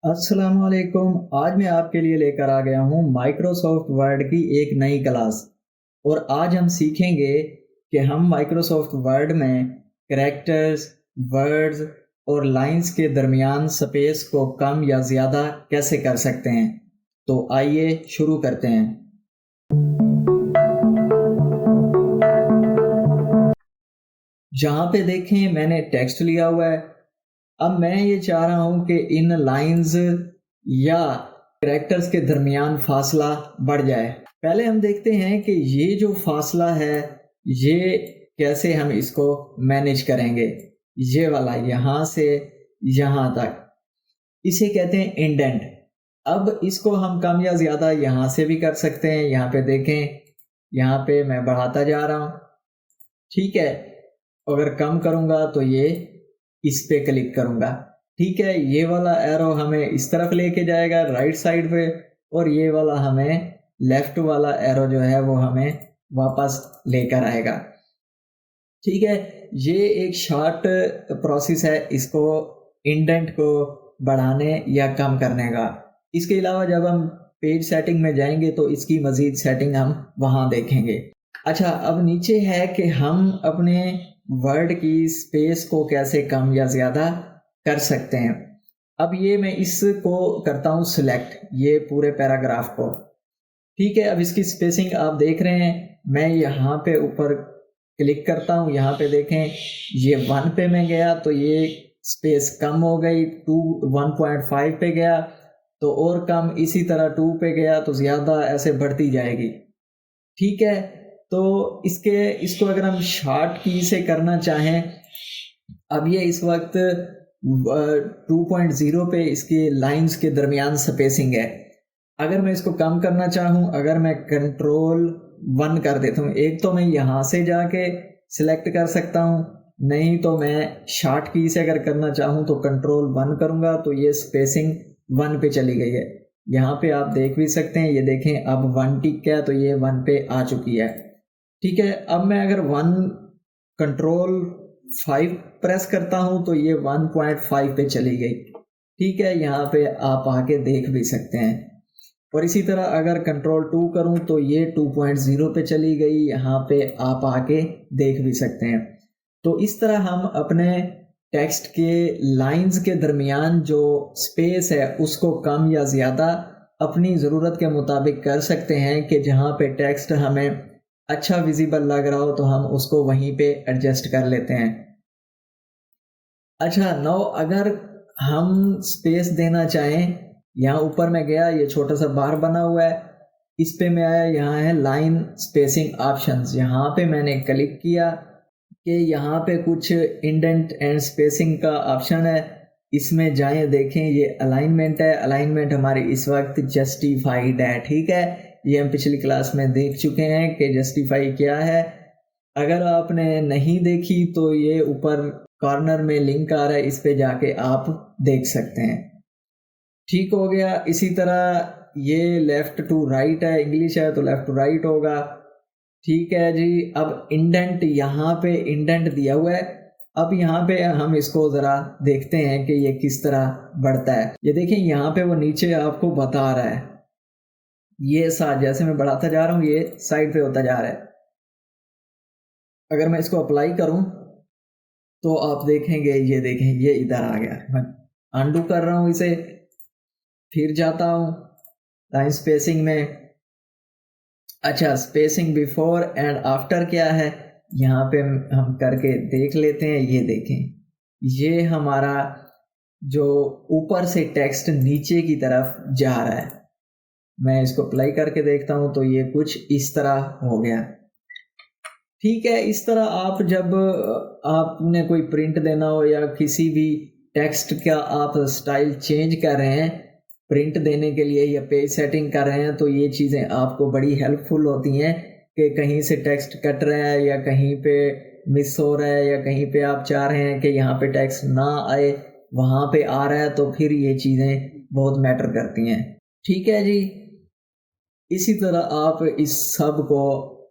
अस्सलाम वालेकुम। आज मैं आपके लिए लेकर आ गया हूँ माइक्रोसॉफ्ट वर्ड की एक नई क्लास। और आज हम सीखेंगे कि हम माइक्रोसॉफ्ट वर्ड में कैरेक्टर्स, वर्ड्स और लाइंस के दरमियान स्पेस को कम या ज़्यादा कैसे कर सकते हैं। तो आइए शुरू करते हैं। जहाँ पे देखें मैंने टेक्स्ट लिया हुआ है। अब मैं ये चाह रहा हूँ कि इन लाइंस या कैरेक्टर्स के दरमियान फासला बढ़ जाए। पहले हम देखते हैं कि ये जो फासला है ये कैसे हम इसको मैनेज करेंगे। ये वाला यहाँ से यहाँ तक, इसे कहते हैं इंडेंट। अब इसको हम कम या ज़्यादा यहाँ से भी कर सकते हैं। यहाँ पे देखें, यहाँ पे मैं बढ़ाता जा रहा हूँ। ठीक है, अगर कम करूँगा तो ये इस पे क्लिक करूँगा। ठीक है, ये वाला एरो हमें इस तरफ लेके जाएगा राइट साइड पे, और ये वाला हमें लेफ्ट वाला एरो जो है वो हमें वापस लेकर आएगा। ठीक है, ये एक शॉर्ट प्रोसेस है इसको इंडेंट को बढ़ाने या कम करने का। इसके अलावा जब हम पेज सेटिंग में जाएंगे तो इसकी मज़ीद सेटिंग हम वहाँ देखेंगे। अच्छा, अब नीचे है कि हम अपने वर्ड की स्पेस को कैसे कम या ज़्यादा कर सकते हैं। अब ये मैं इसको करता हूँ सिलेक्ट, ये पूरे पैराग्राफ को। ठीक है, अब इसकी स्पेसिंग आप देख रहे हैं। मैं यहाँ पे ऊपर क्लिक करता हूँ, यहाँ पे देखें ये 1 पे मैं गया तो ये स्पेस कम हो गई, 1.5 पे गया तो और कम, इसी तरह 2 पे गया तो ज़्यादा, ऐसे बढ़ती जाएगी। ठीक है, तो इसको अगर हम शॉर्ट की से करना चाहें, अब ये इस वक्त 2.0 पे इसके लाइंस के दरमियान स्पेसिंग है। अगर मैं इसको कम करना चाहूँ, अगर मैं कंट्रोल 1 कर देता हूँ, एक तो मैं यहाँ से जाके सिलेक्ट कर सकता हूँ, नहीं तो मैं शॉर्ट की से अगर करना चाहूँ तो कंट्रोल 1 करूँगा तो ये स्पेसिंग 1 पे चली गई है। यहाँ पे आप देख भी सकते हैं, ये देखें अब 1 टिक है तो ये 1 पे आ चुकी है। ठीक है, अब मैं अगर 1 कंट्रोल 5 प्रेस करता हूं तो ये 1.5 पे चली गई। ठीक है, यहाँ पे आप आके देख भी सकते हैं। और इसी तरह अगर कंट्रोल 2 करूं तो ये 2.0 पे चली गई, यहाँ पे आप आके देख भी सकते हैं। तो इस तरह हम अपने टेक्स्ट के लाइंस के दरमियान जो स्पेस है उसको कम या ज़्यादा अपनी ज़रूरत के मुताबिक कर सकते हैं कि जहाँ पे टेक्स्ट हमें अच्छा विजिबल लग रहा हो तो हम उसको वहीं पे एडजस्ट कर लेते हैं। अच्छा, नाउ अगर हम स्पेस देना चाहें, यहाँ ऊपर में गया, ये छोटा सा बार बना हुआ है, इस पे मैं आया, यहाँ है लाइन स्पेसिंग ऑप्शंस, यहाँ पे मैंने क्लिक किया कि यहाँ पे कुछ इंडेंट एंड स्पेसिंग का ऑप्शन है, इसमें जाएं, देखें ये अलाइनमेंट है। अलाइनमेंट हमारी इस वक्त जस्टिफाइड है। ठीक है, ये हम पिछली क्लास में देख चुके हैं कि जस्टिफाई क्या है। अगर आपने नहीं देखी तो ये ऊपर कॉर्नर में लिंक आ रहा है, इस पे जाके आप देख सकते हैं। ठीक हो गया। इसी तरह ये लेफ्ट टू राइट है, इंग्लिश है तो लेफ्ट टू राइट होगा। ठीक है जी, अब इंडेंट, यहाँ पे इंडेंट दिया हुआ है। अब यहाँ पे हम इसको ज़रा देखते हैं कि ये किस तरह बढ़ता है। ये देखें, यहाँ पे वो नीचे आपको बता रहा है, ये साथ जैसे मैं बढ़ाता जा रहा हूँ ये साइड पे होता जा रहा है। अगर मैं इसको अप्लाई करूँ तो आप देखेंगे, ये देखें ये इधर आ गया। मैं अनडू कर रहा हूँ इसे, फिर जाता हूँ लाइन स्पेसिंग में। अच्छा, स्पेसिंग बिफोर एंड आफ्टर क्या है, यहाँ पे हम करके देख लेते हैं। ये देखें, ये हमारा जो ऊपर से टेक्स्ट नीचे की तरफ जा रहा है। मैं इसको अप्लाई करके देखता हूँ तो ये कुछ इस तरह हो गया। ठीक है, इस तरह आप जब आपने कोई प्रिंट देना हो या किसी भी टेक्स्ट का आप स्टाइल चेंज कर रहे हैं प्रिंट देने के लिए या पेज सेटिंग कर रहे हैं, तो ये चीज़ें आपको बड़ी हेल्पफुल होती हैं कि कहीं से टेक्स्ट कट रहा है या कहीं पे मिस हो रहा है या कहीं पे आप चाह रहे हैं कि यहाँ पे टेक्स्ट ना आए, वहाँ पे आ रहा है, तो फिर ये चीज़ें बहुत मैटर करती हैं। ठीक है जी, इसी तरह आप इस सब को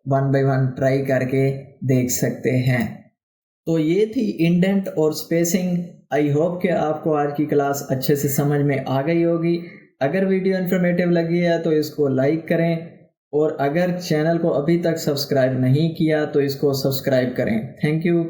1 बाय 1 ट्राई करके देख सकते हैं। तो ये थी इंडेंट और स्पेसिंग। आई होप कि आपको आज की क्लास अच्छे से समझ में आ गई होगी। अगर वीडियो इन्फॉर्मेटिव लगी है तो इसको लाइक करें, और अगर चैनल को अभी तक सब्सक्राइब नहीं किया तो इसको सब्सक्राइब करें। Thank you.